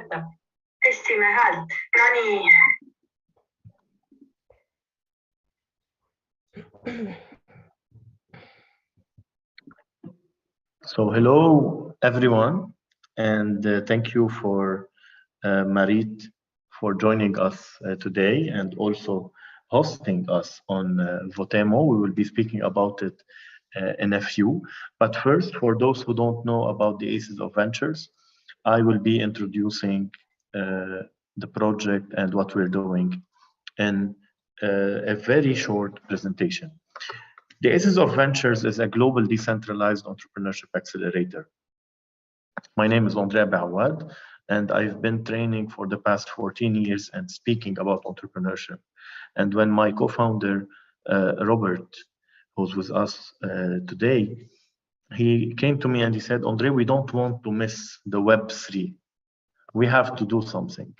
töötab. Testime häält. No nii. So hello everyone, and thank you for Maarit for joining us today and also hosting us on Votemo. We will be speaking about it in a few. But first, for those who don't know about the Aces of Ventures, I will be introducing the project and what we're doing in a very short presentation. The Aces of Ventures is a global decentralized entrepreneurship accelerator. My name is Andre Baouad, and I've been training for the past 14 years and speaking about entrepreneurship. And when my co-founder, Robert, who's with us today, he came to me and he said, Andre, we don't want to miss the Web3. We have to do something.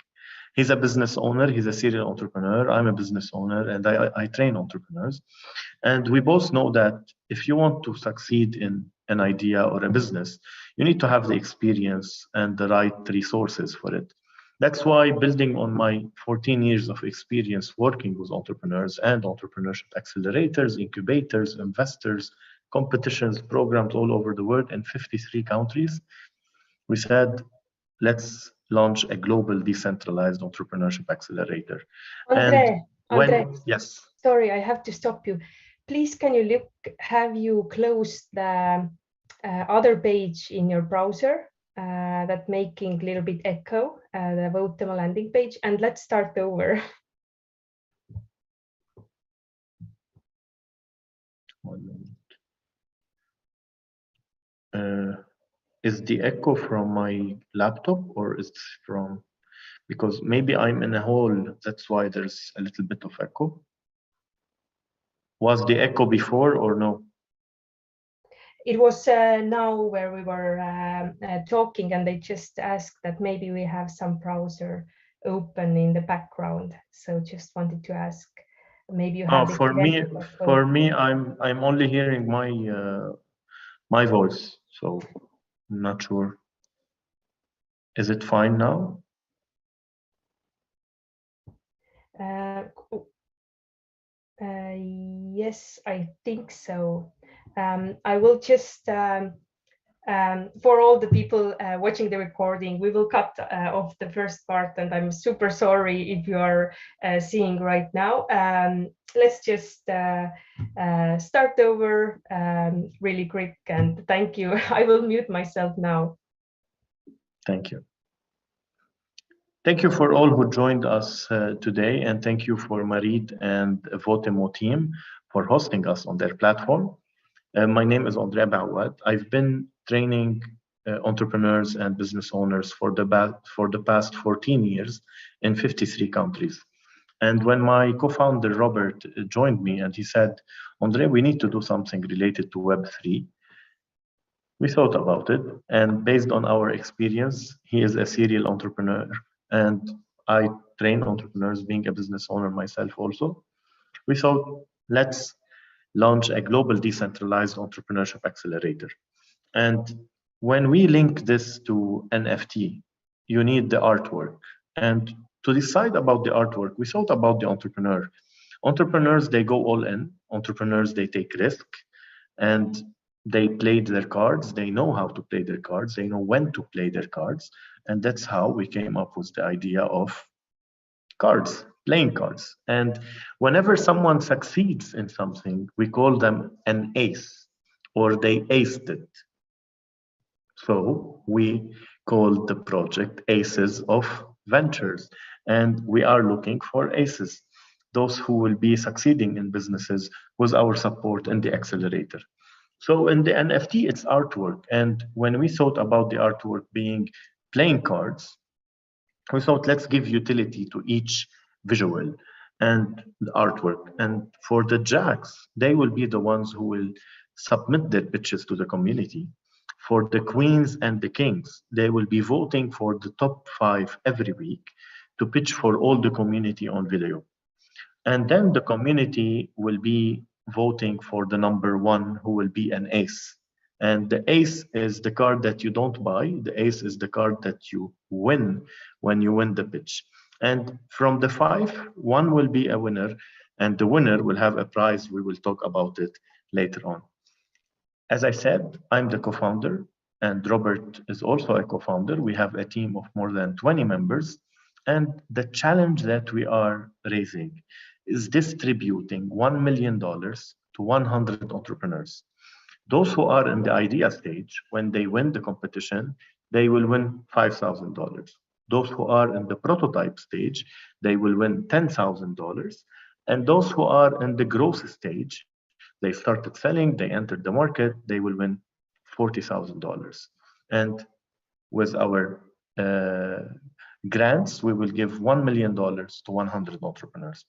He's a business owner, he's a serial entrepreneur, I'm a business owner, and I train entrepreneurs. And we both know that if you want to succeed in an idea or a business, you need to have the experience and the right resources for it. That's why, building on my 14 years of experience working with entrepreneurs and entrepreneurship accelerators, incubators, investors, competitions, programs all over the world in 53 countries, we said, let's launch a global decentralized entrepreneurship accelerator. Andre, yes. Sorry, I have to stop you. Please, can you look, have you closed the other page in your browser that making a little bit echo, the Votemo landing page, and let's start over. Is the echo from my laptop or is it from, because maybe I'm in a hall, that's why there's a little bit of echo. Was the echo before or no? It was now where we were talking, and they just asked that maybe we have some browser open in the background. So just wanted to ask, maybe you have. For me, I'm only hearing my my voice, so I'm not sure. Is it fine now? Yes, I think so. I will just, for all the people watching the recording, we will cut off the first part, and I'm super sorry if you are seeing right now. Let's just start over really quick, and thank you. I will mute myself now. Thank you. Thank you for all who joined us today, and thank you for Maarit and Votemo team for hosting us on their platform. My name is Andre Baouad. I've been training entrepreneurs and business owners for the past 14 years in 53 countries. And when my co-founder Robert joined me and he said, Andre, we need to do something related to Web3, we thought about it, and based on our experience, he is a serial entrepreneur, and I train entrepreneurs, being a business owner myself also. We thought, let's launch a global decentralized entrepreneurship accelerator. And when we link this to NFT, you need the artwork. And to decide about the artwork, we thought about the entrepreneur. Entrepreneurs, they go all in. Entrepreneurs, they take risk, and they played their cards. They know how to play their cards. They know when to play their cards. And that's how we came up with the idea of cards, playing cards. And whenever someone succeeds in something, we call them an ace, or they aced it. So we called the project Aces of Ventures, and we are looking for aces, those who will be succeeding in businesses with our support in the accelerator. So in the NFT, it's artwork. And when we thought about the artwork being playing cards, we thought, let's give utility to each visual and the artwork. And for the jacks, they will be the ones who will submit their pitches to the community. For the queens and the kings, they will be voting for the top 5 every week to pitch for all the community on video. And then the community will be voting for the number 1, who will be an ace. And the ace is the card that you don't buy. The ace is the card that you win when you win the pitch. And from the five, one will be a winner, and the winner will have a prize. We will talk about it later on. As I said, I'm the co-founder, and Robert is also a co-founder. We have a team of more than 20 members. And the challenge that we are raising is distributing $1 million to 100 entrepreneurs. Those who are in the idea stage, when they win the competition, they will win $5,000. Those who are in the prototype stage, they will win $10,000. And those who are in the growth stage, they started selling, they entered the market, they will win $40,000. And with our grants, we will give $1 million to 100 entrepreneurs.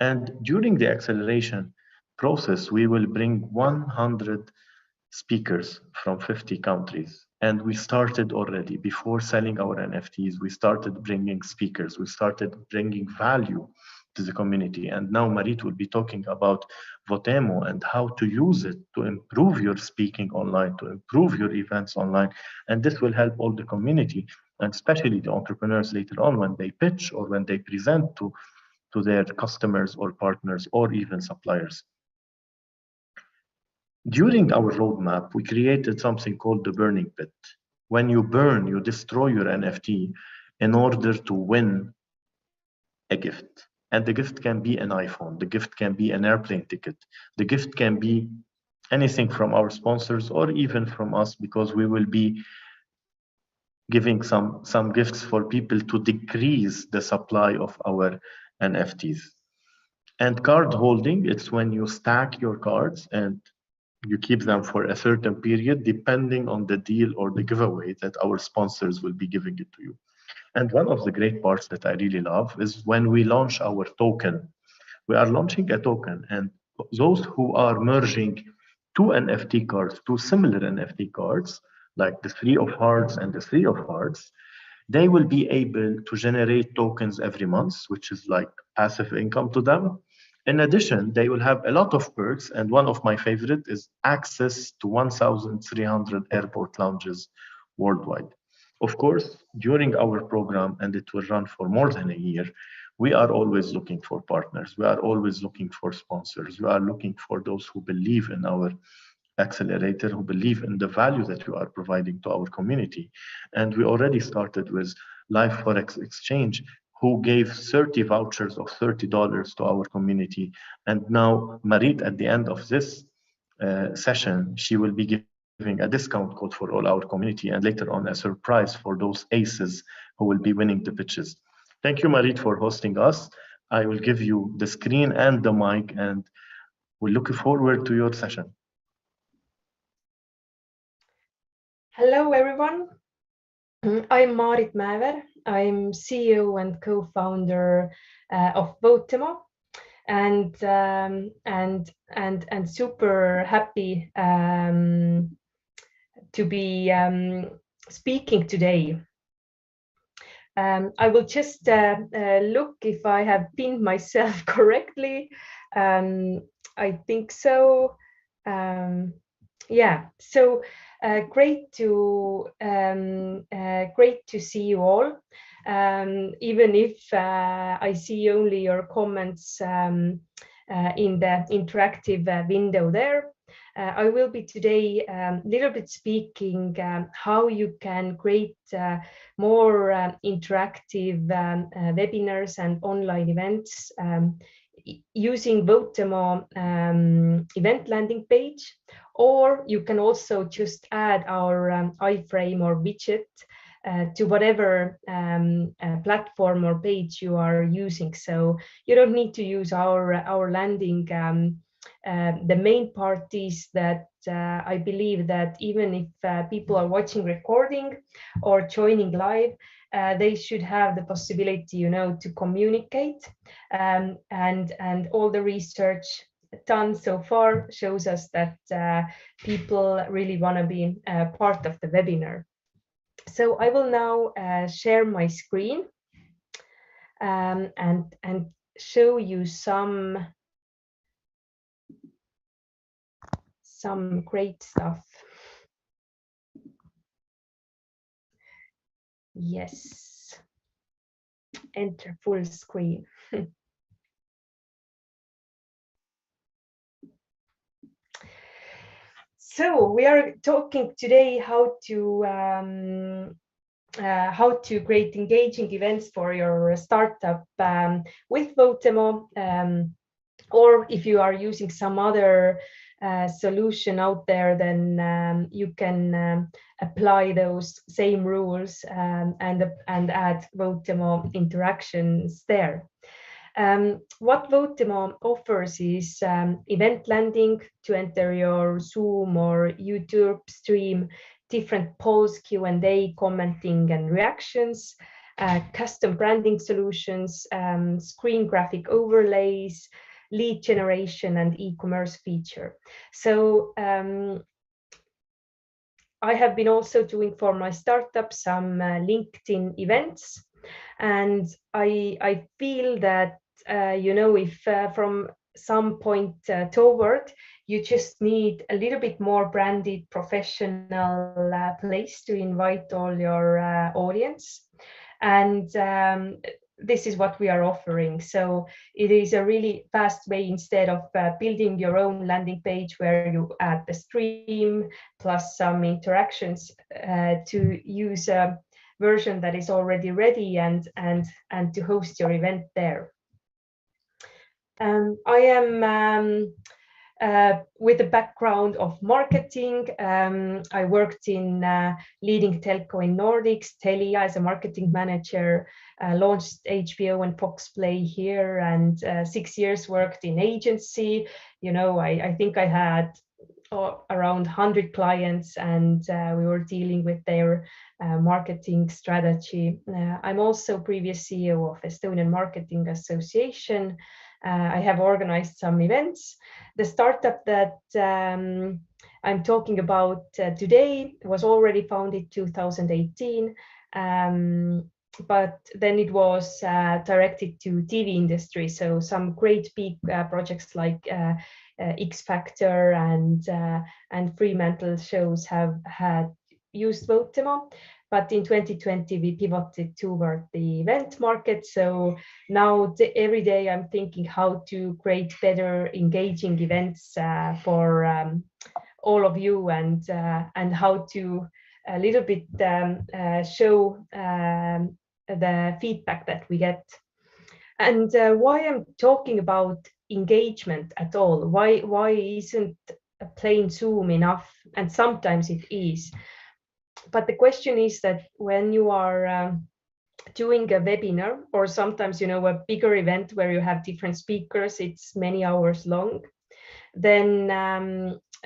And during the acceleration process, we will bring 100 speakers from 50 countries. And we started already before selling our NFTs. We started bringing speakers. We started bringing value to the community. And now Maarit will be talking about Votemo and how to use it to improve your speaking online, to improve your events online. And this will help all the community, and especially the entrepreneurs later on when they pitch or when they present to their customers or partners or even suppliers. During our roadmap, we created something called the burning pit. When you burn, you destroy your NFT in order to win a gift. And the gift can be an iPhone, the gift can be an airplane ticket, the gift can be anything from our sponsors or even from us, because we will be giving some gifts for people to decrease the supply of our NFTs. And card holding, it's when you stack your cards and you keep them for a certain period, depending on the deal or the giveaway that our sponsors will be giving it to you. And one of the great parts that I really love is when we launch our token. We are launching a token, and those who are merging two NFT cards, two similar NFT cards, like the Three of Hearts and the Three of Hearts, they will be able to generate tokens every month, which is like passive income to them. In addition, they will have a lot of perks, and one of my favorite is access to 1,300 airport lounges worldwide. Of course, during our program, and it will run for more than a year, we are always looking for partners. We are always looking for sponsors. We are looking for those who believe in our accelerator, who believe in the value that we are providing to our community. And we already started with Live Forex Exchange, who gave 30 vouchers of $30 to our community. And now Maarit, at the end of this session, she will be giving a discount code for all our community, and later on a surprise for those aces who will be winning the pitches. Thank you, Maarit, for hosting us. I will give you the screen and the mic, and we're looking forward to your session. Hello, everyone. I'm Maarit Mäeveer. I'm CEO and co-founder of Votemo, and super happy to be speaking today. I will just look if I have pinned myself correctly. I think so. Yeah. So great to see you all. Even if I see only your comments in the interactive window there. I will be today a little bit speaking how you can create more interactive webinars and online events using Votemo event landing page, or you can also just add our iframe or widget to whatever platform or page you are using. So you don't need to use our landing. The main part is that I believe that even if people are watching recording or joining live, they should have the possibility, to communicate. And all the research done so far shows us that people really want to be part of the webinar. So I will now share my screen and show you some great stuff. Yes, enter full screen. So we are talking today how to create engaging events for your startup with Votemo, or if you are using some other solution out there, then you can apply those same rules and add Votemo interactions there. What Votemo offers is event landing to enter your Zoom or YouTube stream, different polls, Q&A, commenting and reactions, custom branding solutions, screen graphic overlays, lead generation and e-commerce feature. So I have been also doing for my startup some LinkedIn events, and I feel that if from some point toward, you just need a little bit more branded professional place to invite all your audience, and this is what we are offering. So it is a really fast way, instead of building your own landing page where you add the stream plus some interactions, to use a version that is already ready and to host your event there. I am with a background of marketing. I worked in leading telco in Nordics, Telia, as a marketing manager, launched HBO and Fox Play here, and 6 years worked in agency. I think I had around 100 clients, and we were dealing with their marketing strategy. I'm also previous CEO of Estonian Marketing Association. I have organized some events. The startup that I'm talking about today was already founded 2018, but then it was directed to TV industry. So some great big projects like X Factor and Fremantle shows have had used Votemo. But in 2020, we pivoted toward the event market. So now every day I'm thinking how to create better engaging events for all of you, and how to a little bit show the feedback that we get. And why I'm talking about engagement at all, why isn't a plain Zoom enough? And sometimes it is, but the question is that when you are doing a webinar, or sometimes a bigger event where you have different speakers, it's many hours long, then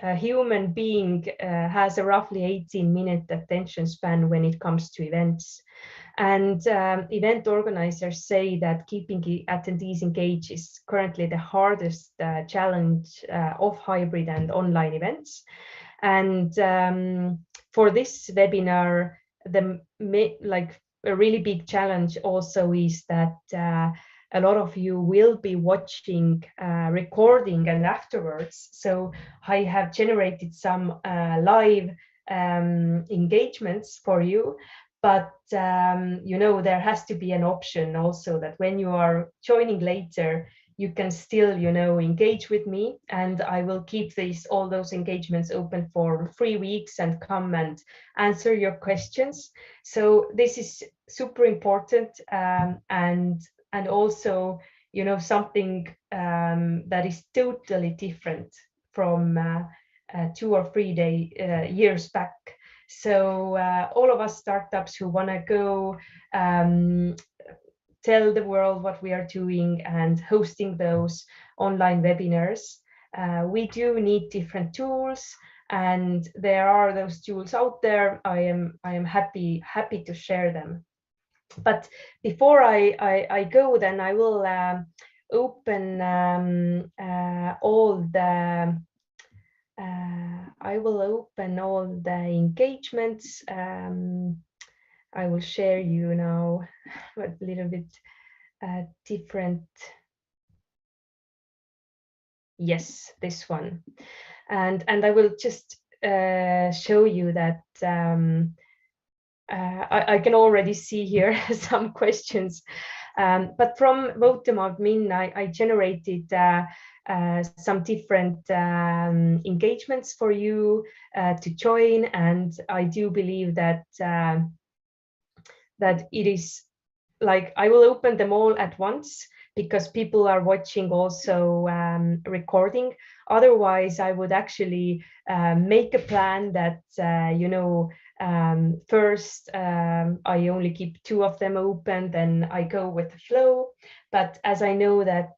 a human being has a roughly 18-minute attention span when it comes to events. And event organizers say that keeping attendees engaged is currently the hardest challenge of hybrid and online events. And for this webinar, a really big challenge also is that a lot of you will be watching recording and afterwards. So I have generated some live engagements for you, but there has to be an option also that when you are joining later, you can still engage with me, and I will keep all those engagements open for 3 weeks and come and answer your questions. So this is super important, and also something that is totally different from 2 or 3 years back. So all of us startups who want to go tell the world what we are doing and hosting those online webinars, we do need different tools, and there are those tools out there. I am happy to share them. But before I go, then I will open all the engagements. I will share you now a little bit different. Yes, this one, and I will just show you that I can already see here some questions. But from Votemo admin, I generated some different engagements for you to join, and I do believe that that it is like I will open them all at once because people are watching also recording. Otherwise, I would actually make a plan that first I only keep 2 of them open, then I go with the flow. But as I know that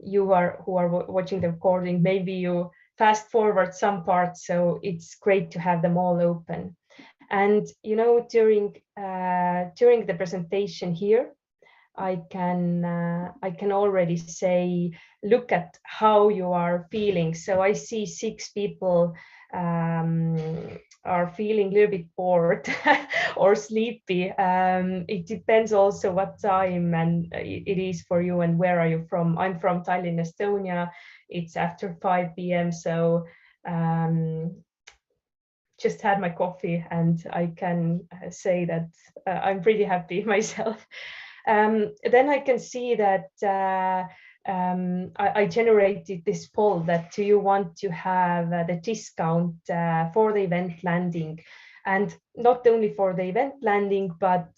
you are who are watching the recording, maybe you fast forward some parts, so it's great to have them all open. And during the presentation here, I can already say, look at how you are feeling. So I see 6 people are feeling a little bit bored or sleepy. It depends also what time and it is for you and where are you from. I'm from Tallinn, Estonia. It's after 5 p.m. So just had my coffee and I can say that I'm pretty happy myself. Then I can see that I generated this poll that do you want to have the discount for the event landing, and not only for the event landing, but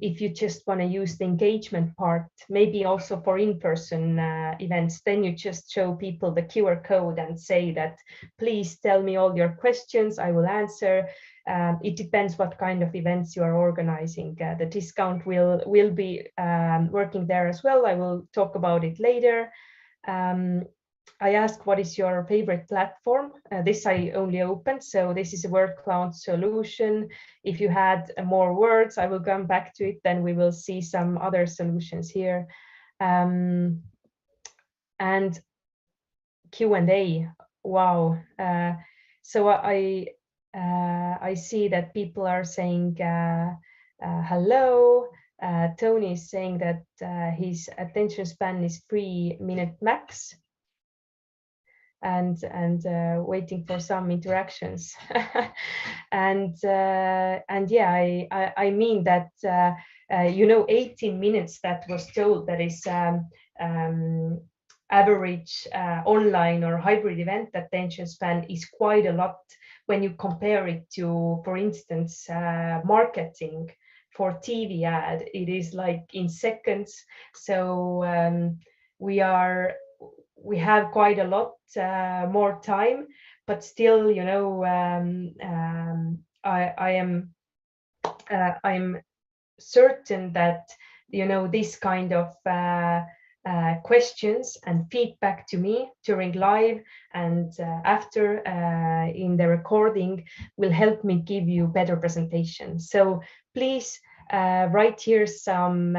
if you just want to use the engagement part, maybe also for in-person events, then you just show people the QR code and say that, please tell me all your questions, I will answer. It depends what kind of events you are organizing. The discount will be working there as well. I will talk about it later. I asked what is your favorite platform. This I only opened, so this is a word cloud solution. If you had more words, I will come back to it, then we will see some other solutions here. And Q&A, wow. So I see that people are saying hello. Tony is saying that his attention span is 3 minutes max, and waiting for some interactions. and yeah, I mean that 18 minutes that was told, that is average online or hybrid event attention span, is quite a lot when you compare it to, for instance, marketing for TV ad. It is like in seconds. So we have quite a lot more time, but still, I'm certain that this kind of questions and feedback to me during live and after in the recording will help me give you better presentation. So please write here some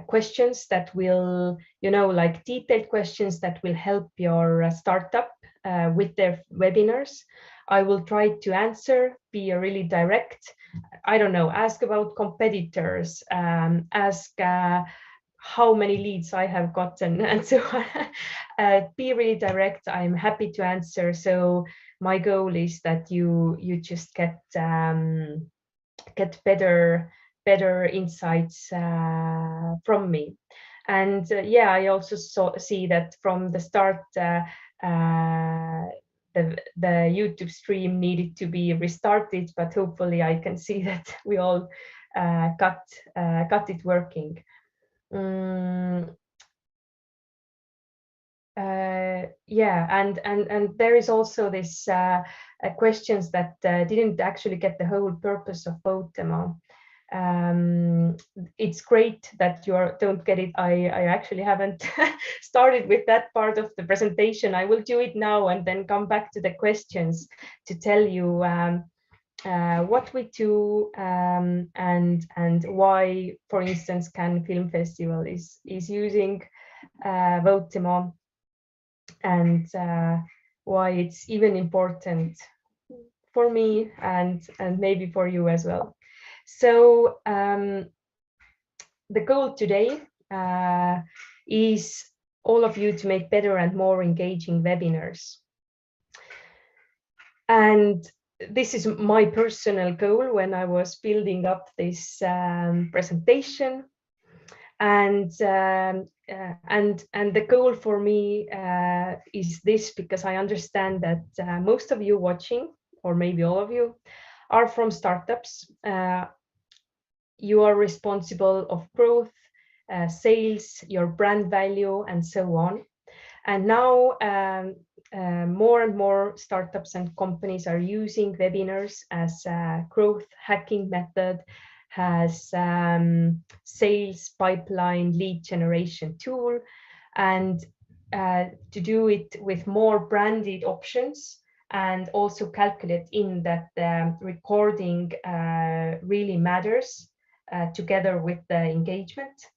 questions that will, like detailed questions that will help your startup with their webinars. I will try to answer, be really direct. I don't know, ask about competitors, ask how many leads I have gotten, and so on. Be really direct. I'm happy to answer. So my goal is that you just get better insights from me. And yeah, I also see that from the start the YouTube stream needed to be restarted, but hopefully I can see that we all got it working. Yeah, and there is also this questions that didn't actually get the whole purpose of Votemo. It's great that you don't get it. I actually haven't started with that part of the presentation. I will do it now and then come back to the questions to tell you what we do and why, for instance, Cannes Film Festival is using Votemo, and why it's even important for me and maybe for you as well. So the goal today is all of you to make better and more engaging webinars. And this is my personal goal when I was building up this presentation. And the goal for me is this, because I understand that most of you watching, or maybe all of you, are from startups. You are responsible of growth, sales, your brand value, and so on. And now more and more startups and companies are using webinars as a growth hacking method, as sales pipeline lead generation tool, and to do it with more branded options, and also calculate in that the recording really matters together with the engagement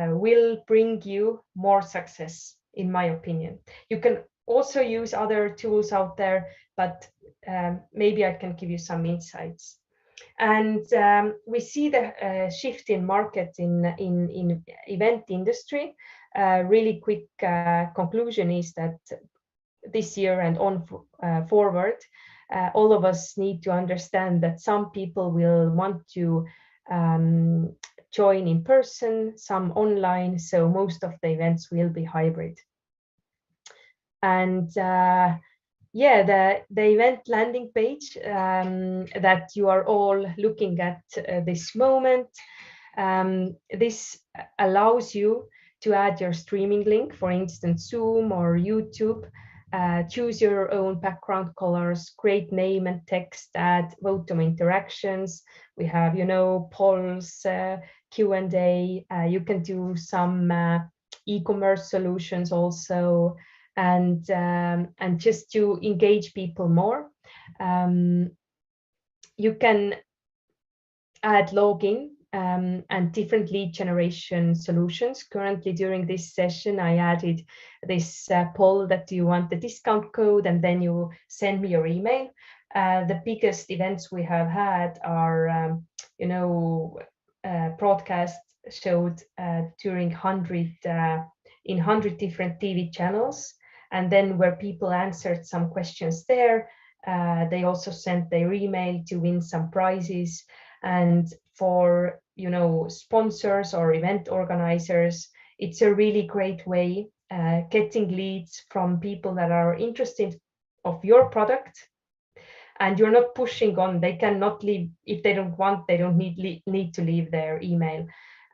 will bring you more success, in my opinion. You can also use other tools out there, but maybe I can give you some insights. And we see the shift in market in event industry. Really quick conclusion is that this year and on forward, all of us need to understand that some people will want to join in person, some online, so most of the events will be hybrid. And yeah, the event landing page that you are all looking at this moment, this allows you to add your streaming link, for instance, Zoom or YouTube. Choose your own background colors, create name and text, add Votemo interactions. We have, polls, Q&A. You can do some e-commerce solutions also, and just to engage people more. You can add login and different lead generation solutions. Currently, during this session, I added this poll that you want the discount code, and then you send me your email. The biggest events we have had are, broadcast showed during 100 in 100 different TV channels, and then where people answered some questions there, they also sent their email to win some prizes. And for sponsors or event organizers, it's a really great way getting leads from people that are interested of your product, and you're not pushing on. They cannot leave if they don't want. They don't need to leave their email.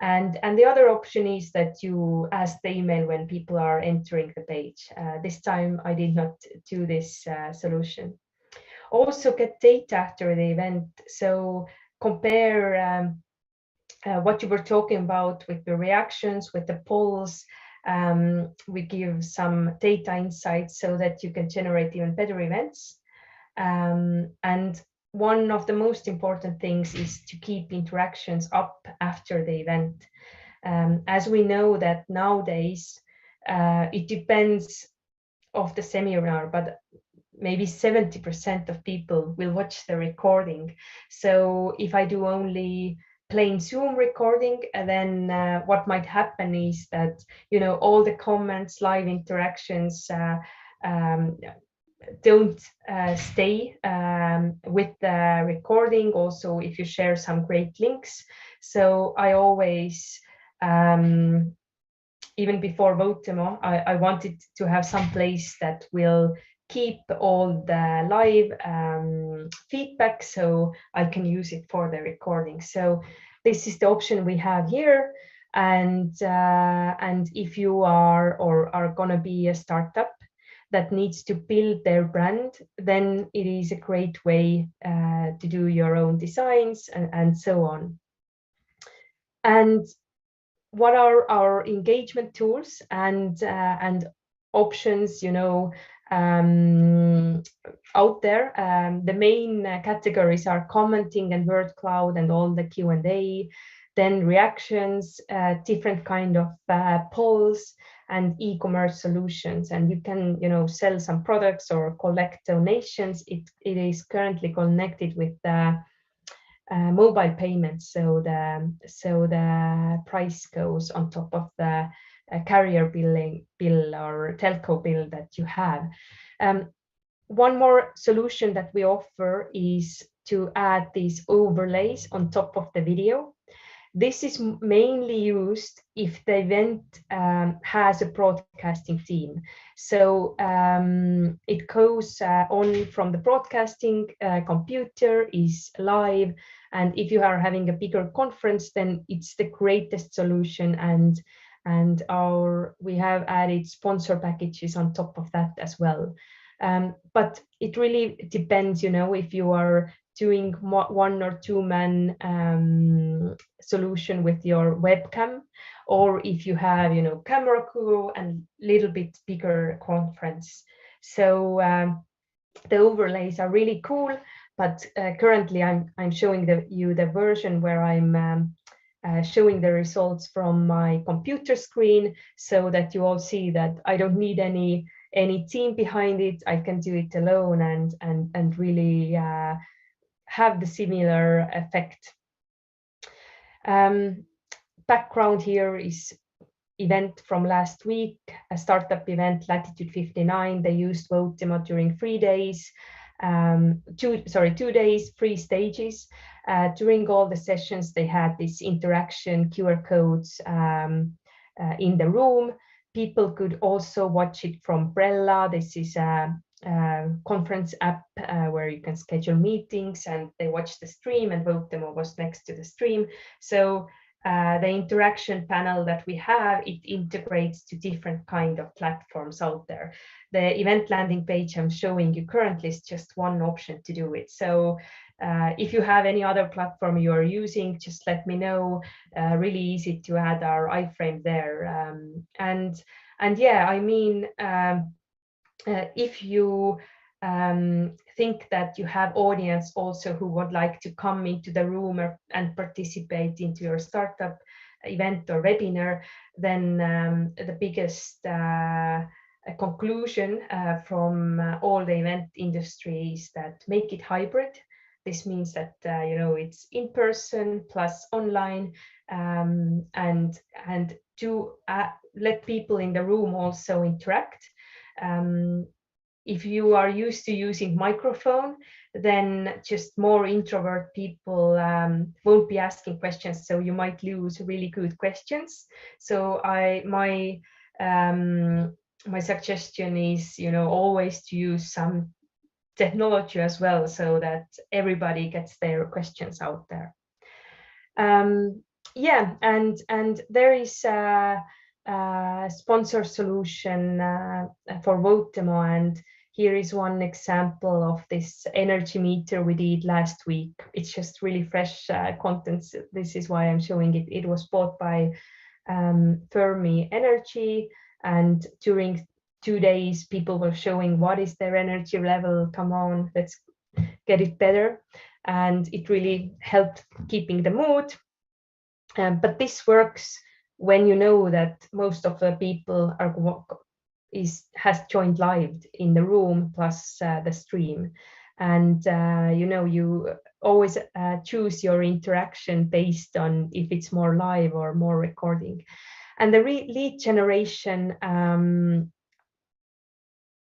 And the other option is that you ask the email when people are entering the page. This time I did not do this solution. Also get data after the event, so compare what you were talking about with the reactions, with the polls. We give some data insights so that you can generate even better events. And one of the most important things is to keep interactions up after the event. As we know that nowadays, it depends of the seminar, but maybe 70% of people will watch the recording. So if I do only plain Zoom recording, then what might happen is that, all the comments, live interactions don't stay with the recording. Also, if you share some great links. So I always, even before Votemo, I wanted to have some place that will keep all the live feedback, so I can use it for the recording. So this is the option we have here. And if you are or are gonna be a startup that needs to build their brand, then it is a great way to do your own designs and so on. And what are our engagement tools and options, out there? The main categories are commenting and word cloud and all the Q&A, then reactions, different kind of polls, and e-commerce solutions. And you can, sell some products or collect donations. It is currently connected with the mobile payments, so the price goes on top of the carrier bill or telco bill that you have. One more solution that we offer is to add these overlays on top of the video. This is mainly used if the event has a broadcasting theme. So it goes on from the broadcasting computer, is live, and if you are having a bigger conference, then it's the greatest solution. And we have added sponsor packages on top of that as well. But it really depends, if you are doing 1 or 2 man solution with your webcam, or if you have, camera crew and little bit bigger conference. So the overlays are really cool, but currently I'm showing you the version where I'm showing the results from my computer screen, so that you all see that I don't need any team behind it. I can do it alone and really have the similar effect. Background here is event from last week, a startup event, Latitude 59. They used Votemo during 3 days, 2 days, 3 stages. During all the sessions, they had this interaction QR codes in the room. People could also watch it from Brella. This is a conference app where you can schedule meetings, and they watch the stream, and Votemo was next to the stream. So the interaction panel that we have, it integrates to different kind of platforms out there. The event landing page I'm showing you currently is just one option to do it. So if you have any other platform you are using, just let me know. Really easy to add our iframe there. And yeah, I mean, if you think that you have audience also who would like to come into the room and participate into your startup event or webinar, then the biggest conclusion from all the event industries that make it hybrid. This means that it's in person plus online, and to let people in the room also interact. If you are used to using microphone, then just more introvert people won't be asking questions, so you might lose really good questions. So my suggestion is, always to use some technology as well, so that everybody gets their questions out there. Yeah, and there is a sponsor solution for Votemo, and here is one example of this energy meter we did last week. It's just really fresh content. This is why I'm showing it. It was bought by Fermi Energy, and during 2 days people were showing what is their energy level. Come on, let's get it better. And it really helped keeping the mood. But this works when you know that most of the people has joined live in the room plus the stream, and you always choose your interaction based on if it's more live or more recording. And the lead generation,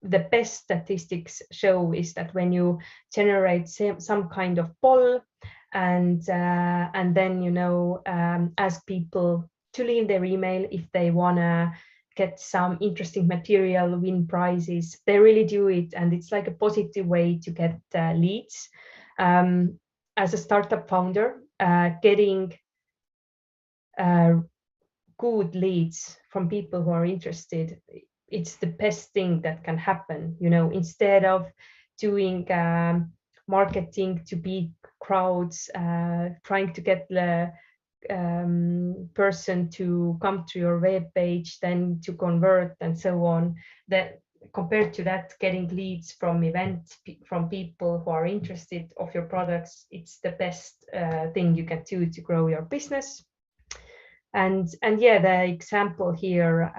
the best statistics show is that when you generate some kind of poll and then ask people to leave their email if they want to get some interesting material, win prizes, they really do it, and it's like a positive way to get leads. As a startup founder, getting good leads from people who are interested, it's the best thing that can happen. Instead of doing marketing to big crowds, trying to get the person to come to your web page, then to convert and so on, that compared to that, getting leads from events from people who are interested of your products, it's the best thing you can do to grow your business. And yeah, the example here,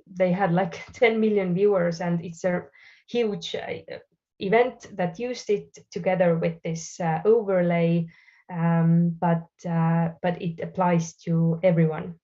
they had like 10 million viewers, and it's a huge event that used it together with this overlay, but it applies to everyone.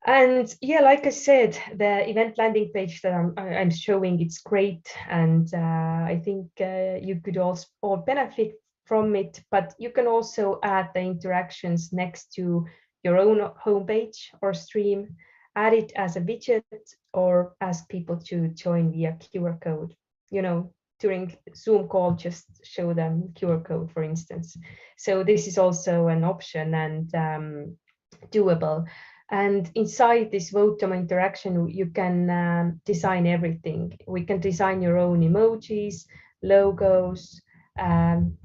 And yeah, like I said, the event landing page that I'm showing, it's great. And I think you could also all benefit from it, but you can also add the interactions next to your own homepage or stream, add it as a widget, or ask people to join via QR code. You know, during Zoom call, just show them QR code, for instance. So this is also an option and doable. And inside this Votemo interaction, you can design everything. We can design your own emojis, logos,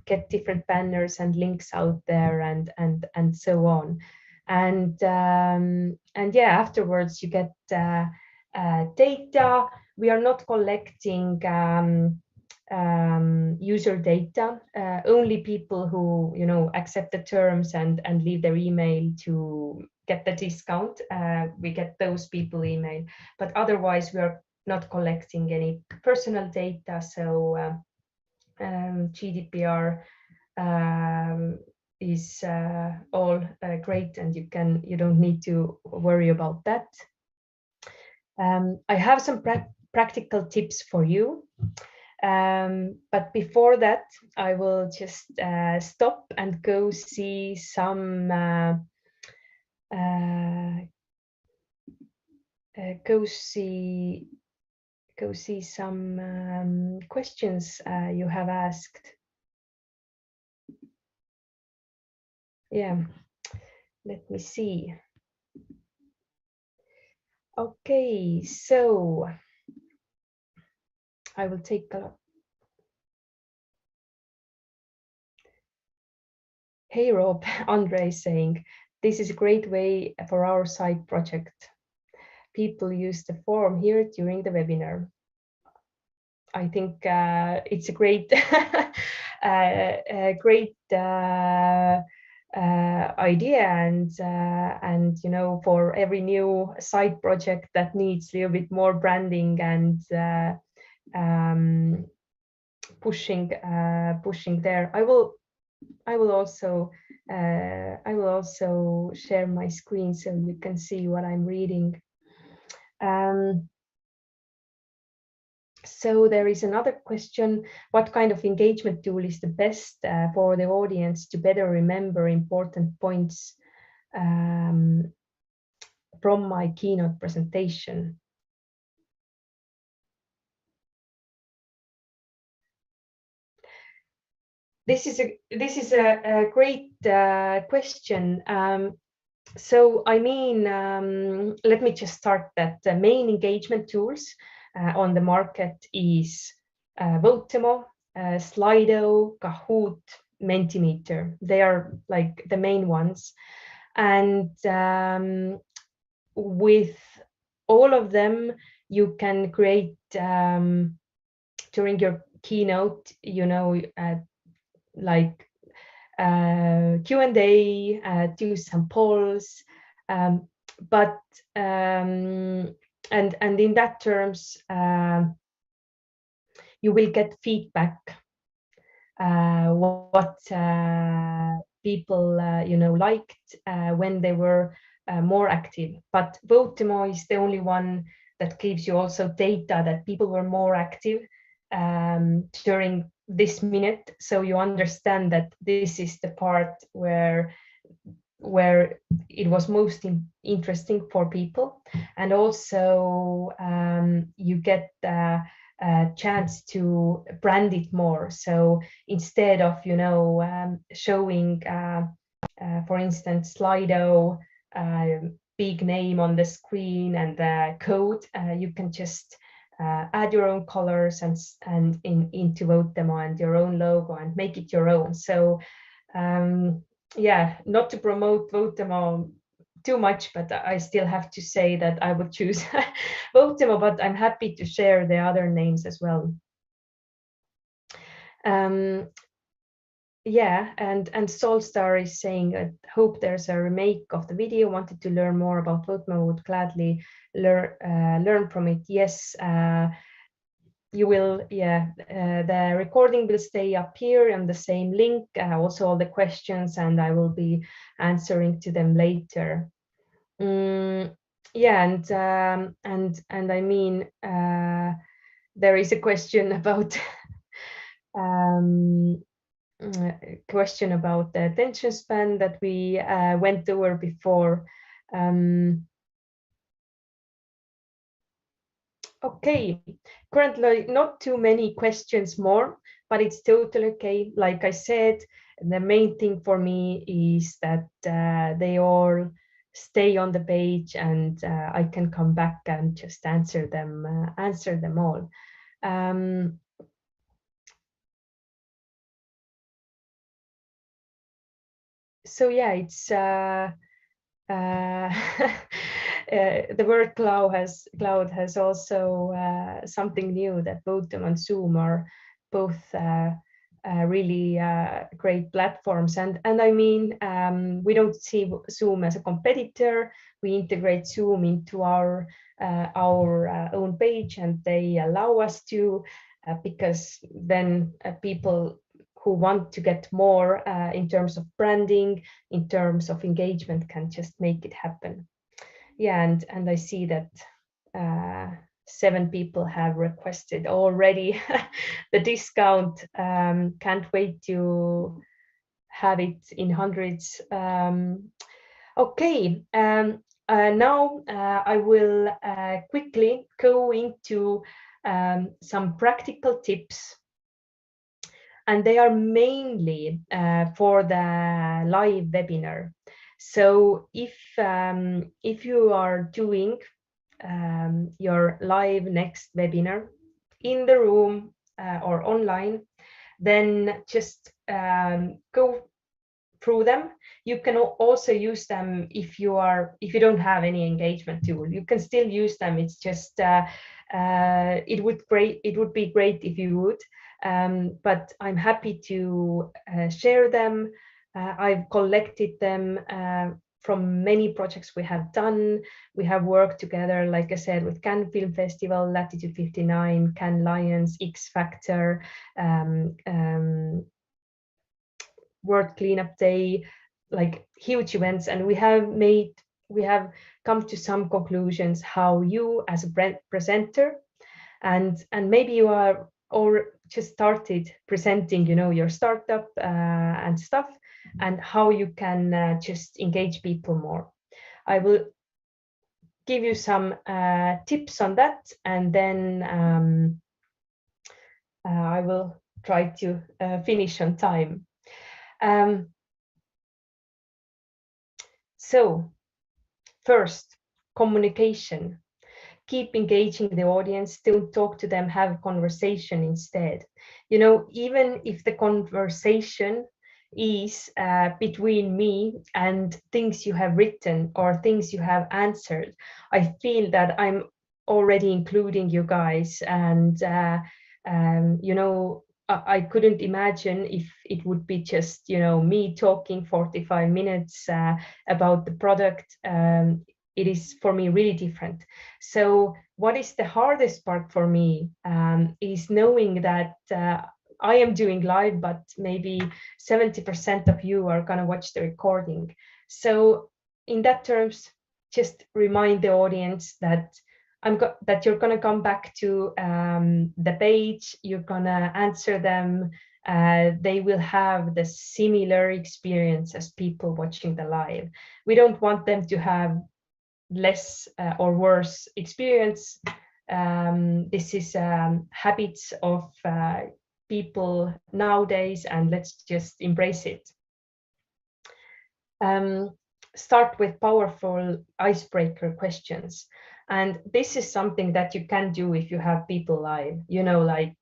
get different banners and links out there, and so on. And yeah, afterwards you get data. We are not collecting user data. Only people who accept the terms and leave their email to get the discount, we get those people email, but otherwise we are not collecting any personal data. So GDPR is all great, and you don't need to worry about that. I have some practical tips for you. But before that, I will just stop and go see some some questions you have asked. Yeah, let me see. Okay, so I will take a look. Hey Rob, Andre is saying, this is a great way for our side project. People use the forum here during the webinar. I think it's a great, great idea, and for every new side project that needs a little bit more branding and pushing there. I will also share my screen so you can see what I'm reading. So there is another question: what kind of engagement tool is the best for the audience to better remember important points from my keynote presentation? This is a great question. So I mean, let me just start that the main engagement tools on the market is Votemo, Slido, Kahoot, Mentimeter. They are like the main ones. And with all of them, you can create during your keynote, like Q&A, do some polls, but and in that terms, you will get feedback what people liked when they were more active. But Votemo is the only one that gives you also data that people were more active during this minute, so you understand that this is the part where it was most interesting for people. And also you get a chance to brand it more. So instead of showing for instance Slido big name on the screen and the code, you can just add your own colors and into Votemo and your own logo and make it your own. So yeah, not to promote Votemo too much, but I still have to say that I would choose Votemo, but I'm happy to share the other names as well. Yeah, and Solstar is saying, I hope there's a remake of the video. Wanted to learn more about Votemo, would gladly learn from it. Yes, you will. Yeah, the recording will stay up here on the same link. Also all the questions, and I will be answering to them later. yeah, and I mean, there is a question about um, question about the attention span that we went over before. Okay, currently not too many questions more, but it's totally okay. Like I said, the main thing for me is that they all stay on the page, and I can come back and just answer them all. Um, so yeah, it's the word cloud has also something new, that Votemo and Zoom are both really great platforms. And I mean, we don't see Zoom as a competitor. We integrate Zoom into our own page, and they allow us to, because then people who want to get more in terms of branding, in terms of engagement, can just make it happen. Yeah, and I see that 7 people have requested already the discount. Can't wait to have it in hundreds. Okay, now I will quickly go into some practical tips, and they are mainly for the live webinar. So if you are doing your live next webinar in the room or online, then just go through them. You can also use them if you don't have any engagement tool. You can still use them. It's just it would be great if you would. But I'm happy to share them. I've collected them from many projects we have done. We have worked together, like I said, with Cannes Film Festival, Latitude 59, Cannes Lions, X Factor, World Cleanup Day, like huge events. And we have come to some conclusions how you as a presenter, and maybe you are or just started presenting, your startup and stuff, and how you can just engage people more. I will give you some tips on that, and then I will try to finish on time. So first, communication. Keep engaging the audience, don't talk to them, have a conversation instead. Even if the conversation is between me and things you have written or things you have answered, I feel that I'm already including you guys. And I couldn't imagine if it would be just me talking 45 minutes about the product. It is for me really different. So what is the hardest part for me is knowing that I am doing live, but maybe 70% of you are going to watch the recording. So in that terms, just remind the audience that that you're going to come back to the page, you're going to answer them. They will have the similar experience as people watching the live. We don't want them to have less or worse experience. This is habits of people nowadays, and let's just embrace it. Start with powerful icebreaker questions. And this is something that you can do if you have people live, like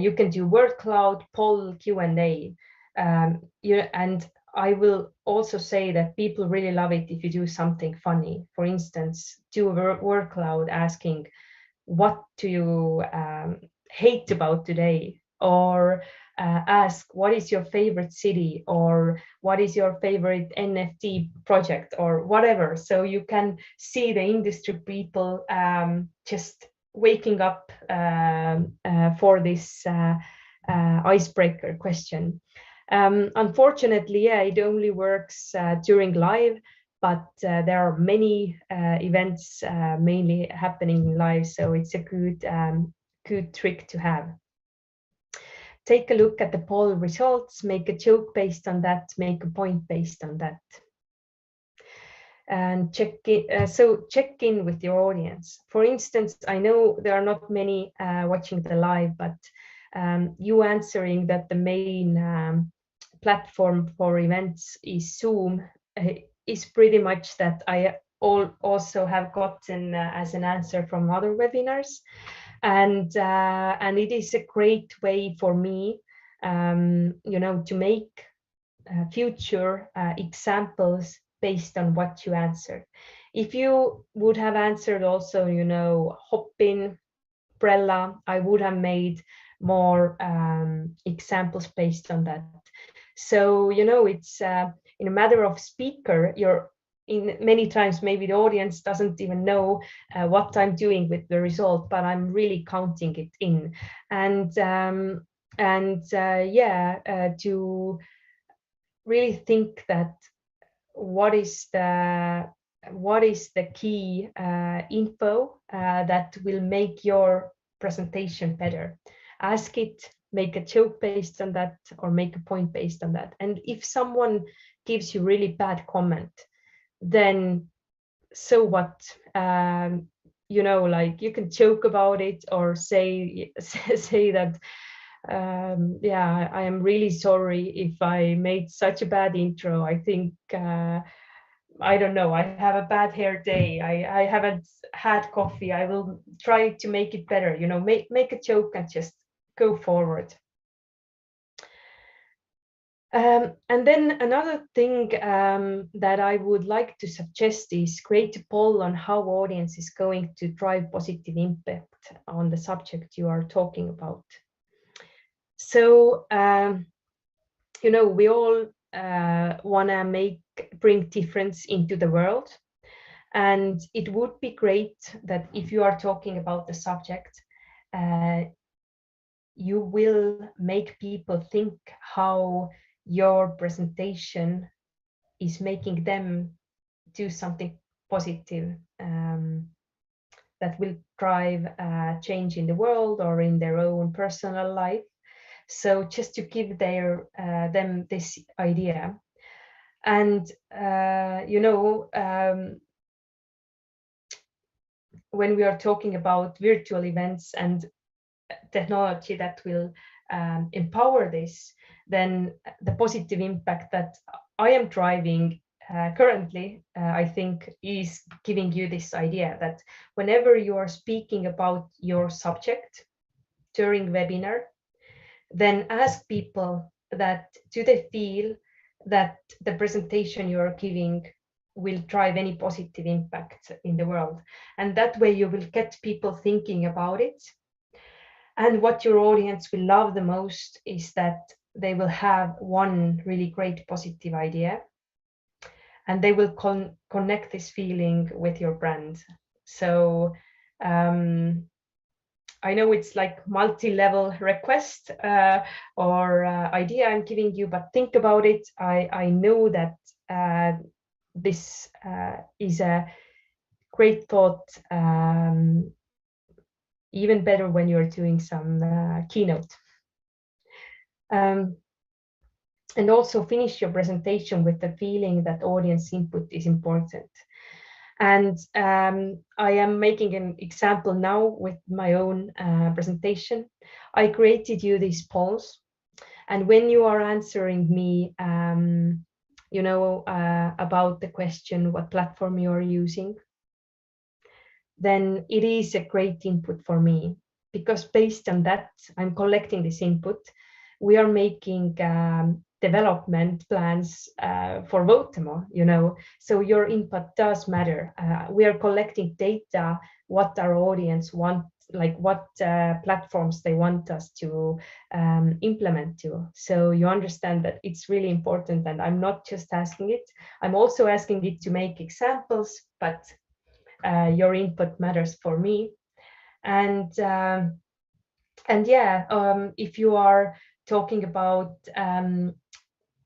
you can do word cloud, poll, Q&A. And I will also say that people really love it if you do something funny. For instance, do a word cloud asking, what do you hate about today? Or ask, what is your favorite city? Or what is your favorite NFT project? Or whatever. So you can see the industry people just waking up for this icebreaker question. Unfortunately, yeah, it only works during live. but there are many events mainly happening live, so it's a good trick to have. Take a look at the poll results, make a joke based on that, make a point based on that. And check in with your audience. For instance, I know there are not many watching the live, but you answering that the main platform for events is Zoom is pretty much that I also have gotten as an answer from other webinars, and it is a great way for me, to make future examples based on what you answered. If you would have answered also, Hopin, Brella, I would have made more examples based on that. So, it's in a matter of speaker, in many times maybe the audience doesn't even know what I'm doing with the result, but I'm really counting it in. And to really think that what is the key info that will make your presentation better. Ask it, make a joke based on that, or make a point based on that. And if someone gives you really bad comment, then so what? Like you can joke about it or say that I am really sorry if I made such a bad intro. I think I don't know, I have a bad hair day. I haven't had coffee. I will try to make it better. Make a joke and just go forward. And then another thing that I would like to suggest is create a poll on how audience is going to drive positive impact on the subject you are talking about. So, we all want to bring difference into the world. And it would be great that if you are talking about the subject, you will make people think how your presentation is making them do something positive that will drive change in the world or in their own personal life. So just to give them this idea. And when we are talking about virtual events and technology that will empower this, then the positive impact that I am driving currently, I think, is giving you this idea that whenever you are speaking about your subject during webinar, then ask people that do they feel that the presentation you are giving will drive any positive impact in the world. And that way you will get people thinking about it. And what your audience will love the most is that they will have one really great positive idea, and they will connect this feeling with your brand. So I know it's like multi-level request or idea I'm giving you, but think about it. I know that this is a great thought, even better when you're doing some keynote. And also finish your presentation with the feeling that audience input is important. And I am making an example now with my own presentation. I created you these polls, and when you are answering me, about the question what platform you are using, then it is a great input for me, because based on that, I'm collecting this input. We are making development plans for Votemo, so your input does matter. We are collecting data, what our audience want, like what platforms they want us to implement to. So you understand that it's really important, and I'm not just asking it, I'm also asking it to make examples, but your input matters for me. And if you are talking about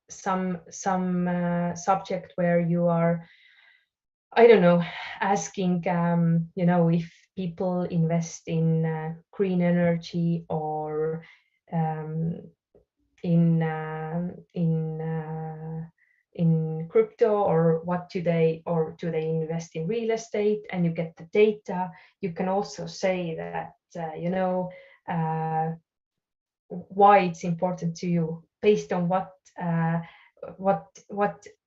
some subject where you are I don't know, asking, if people invest in green energy or um, in in crypto, or do they invest in real estate, and you get the data. You can also say that uh, why it's important to you, based on uh, what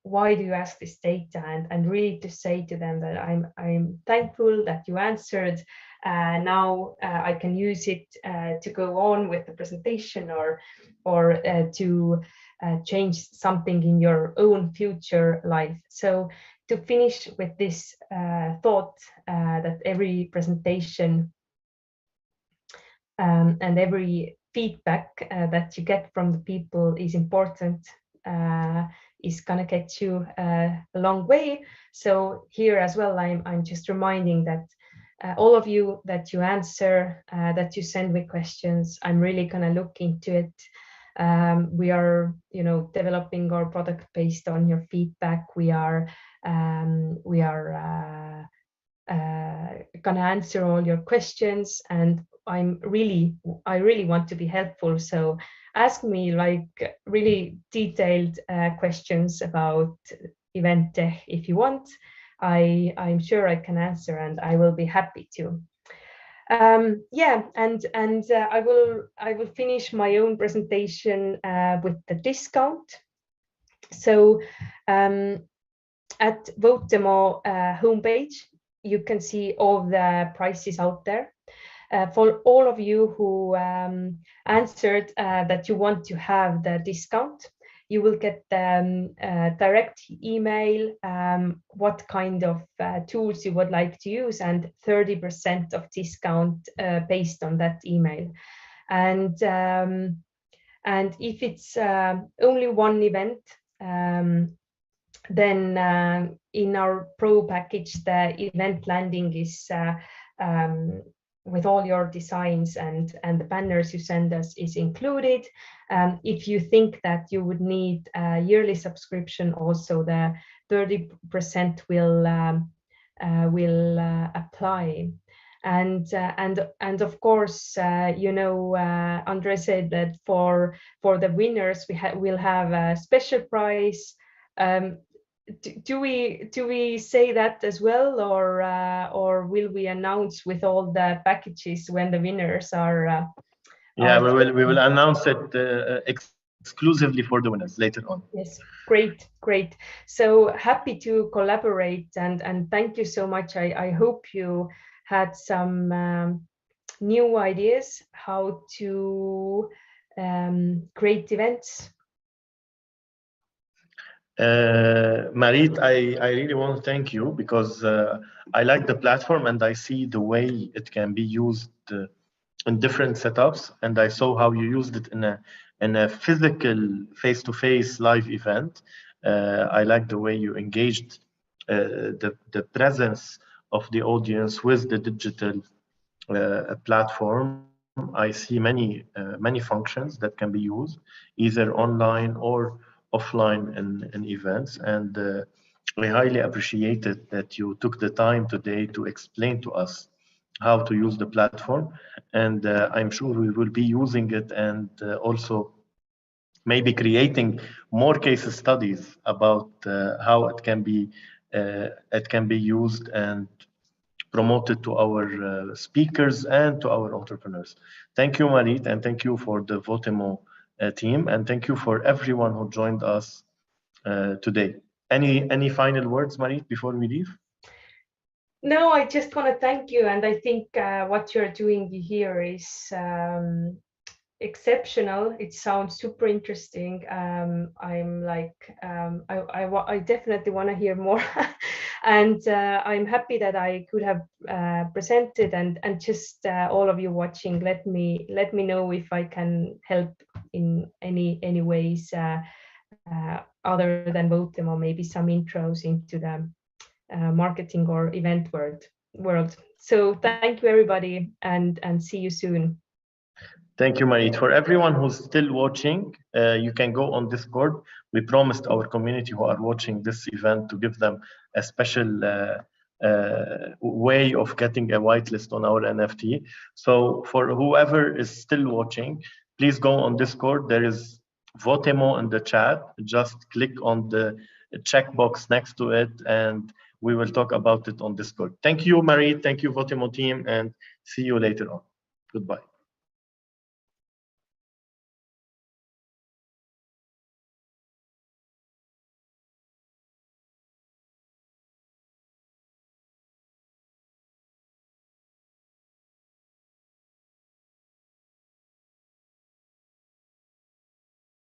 why do you ask this data, and really to say to them that I'm thankful that you answered. Now I can use it to go on with the presentation, or to change something in your own future life. So to finish with this thought, that every presentation and every feedback that you get from the people is important, uh, is gonna get you a long way. So here as well, I'm just reminding that all of you that you answer, that you send me questions, I'm really gonna look into it. We are, developing our product based on your feedback. We are gonna answer all your questions, and I really want to be helpful. So ask me like really detailed questions about event tech if you want. I'm sure I can answer, and I will be happy to. Yeah, and I will finish my own presentation with the discount. So at Votemo homepage, you can see all the prices out there. For all of you who answered that you want to have the discount, you will get direct email, what kind of tools you would like to use, and 30% of discount based on that email. And if it's only one event, then in our pro package, the event landing is with all your designs and the banners you send us is included. If you think that you would need a yearly subscription, also the 30% will apply. And of course, Andre said that for the winners we'll have a special prize. Do we say that as well, or will we announce with all the packages when the winners are? Yeah, we will announce it exclusively for the winners later on. Yes, great. So happy to collaborate, and thank you so much. I hope you had some new ideas how to create events. Maarit, I really want to thank you because I like the platform and I see the way it can be used in different setups, and I saw how you used it in a physical face-to-face live event. I like the way you engaged the presence of the audience with the digital platform. I see many functions that can be used either online or offline in events, and I highly appreciated that you took the time today to explain to us how to use the platform, and I'm sure we will be using it, and also maybe creating more case studies about how it can be used and promoted to our speakers and to our entrepreneurs. Thank you, Maarit, and thank you for the Votemo team, and thank you for everyone who joined us today. Any final words, Maarit, before we leave? No, I just want to thank you, and I think what you're doing here is exceptional. It sounds super interesting. I'm like, I definitely want to hear more, and I'm happy that I could have presented, and just all of you watching, let me know if I can help in any ways other than Votem, or maybe some intros into the marketing or event world. So thank you everybody, and see you soon. Thank you, Maarit. For everyone who's still watching, you can go on Discord. We promised our community who are watching this event to give them a special way of getting a whitelist on our NFT. So for whoever is still watching, please go on Discord. There is Votemo in the chat. Just click on the checkbox next to it, and we will talk about it on Discord. Thank you, Maarit. Thank you, Votemo team, and see you later on. Goodbye.